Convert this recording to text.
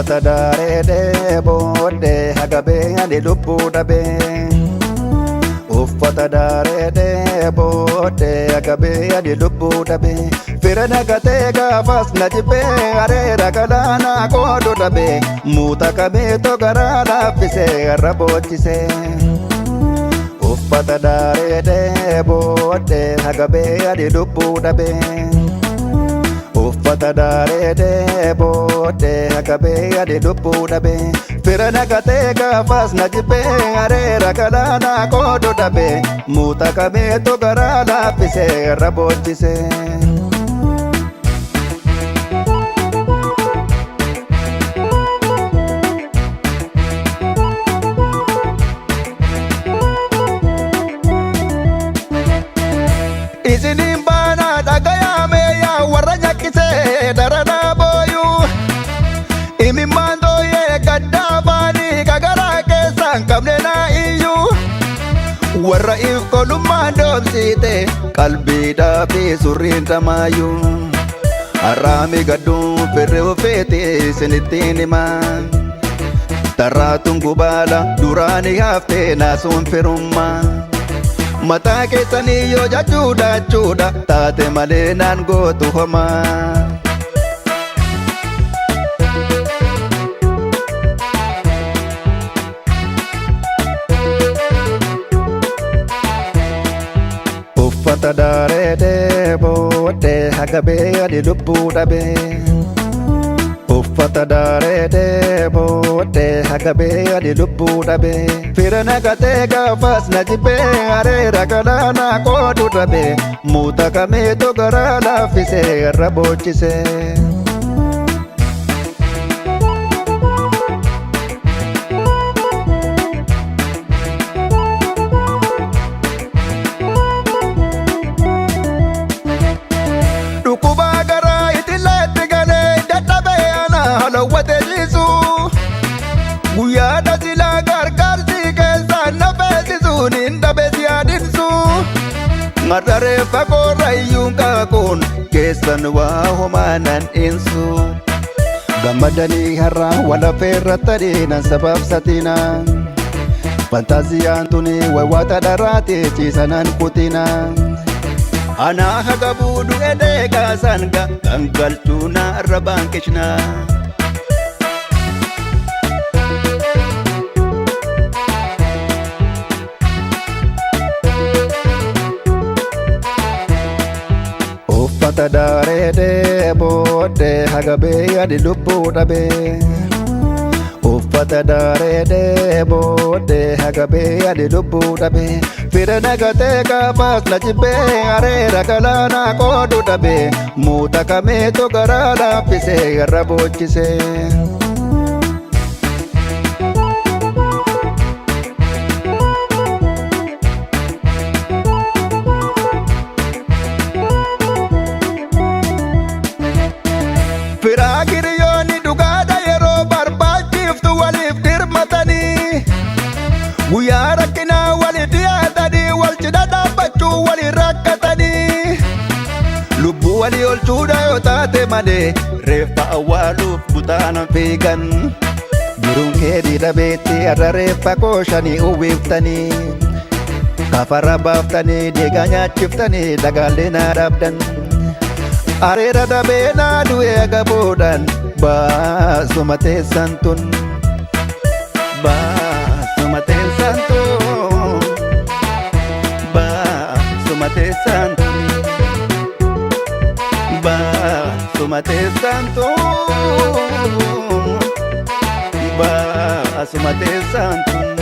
Uffata daaree booddee hagabee ani lubbuu dhabee. Uffata daaree booddee hagabee ani lubbuu dhabee. Fira nagatee gaafas na jibbee areera galaanaa qoodu dhabee. Muuta kameetoo garaa laaffisee har'a boochisee. Uffata daaree booddee hagabee ani lubbuu dhabee. Uffata daaree booddee hagabee ani lubbuu dhabee. Fira nagatee gaafas na jibbee areera galaanaa qoodu dhabee. Muuta kameetoo garaa laaffisee har'a boochisee. Isiniin baanaa dhagayaamee yaa warra nyakkisee daranaa booyuu. Imimmaan dooyee gaddaa baanii gagaraa keessaan qabne naa iyyuu. Warra if kolummaan doomsiite qalbiidhaa fi surriin tamaayyuu. Har'aami gadduun firri ufeeti isinittiin himaa. Tarraatuun gubaala duraanii haftee naasuun firummaa. Mataa keessanii yoo jachuudha taate malee naan gootu homaa. Uffata daaree booddee hagabee ani lubbuu dhabee. Uffata daaree booddee hagabee ani lubbuu dhabee. Fira nagatee gaafas na jibbee areera galaanaa qoodu dhabee. Muuta kameetoo garaa laaffisee har'a boochisee. Dhukkubaa garaa itileetti galee dadhabee ana halawwate jiisu. Guyyaa dhasilaa gargaarsi keessaan na feesisuun hin dhabe si yaadinsu. Marrareeffa koorrayyuun qaaquun keessan waa homaa nan dhiinsu. Gammadanii har'a walafeerrattanii nan sababsatina. Fantaaziyaan tuni waywaata dharaate ciisanan kutina. Anaa haga buudu edee kaasan gangalchuu na arrabaan kishna. Uffata daaree booddee hagabee ani lubbuu dhabee. Uffata daaree booddee hagabee ani lubbuu dhabee. Fira nagatee gaafas na jibbee areera galaanaa qoodu dhabee. Muuta kameetoo garaa laaffisee har'a boochisee. Firaa hiriyoonni dhugaadha yeroo barbaachiftu waliif dirmatanii. Guyyaa rakkinaa wali dhiyaatanii wal cina dhaabbachuu wali rakkatanii. Lubbuu walii oolchuudha yoo taate malee reeffa awwaaluuf butaanan fiigan. Jiruun keedii dhabeetti har'a reeffa kooshanii uwwiftanii. Kafara baaftanii deegaa nyaachiftanii dhagaallee naa dhaabdan. Areera dhabee naa du'ee agaboodhaan baasuma teessan tun. Baasuma teessan tun. Baasuma teessan tun. Baasuma teessan tun. Baasuma teessan tun.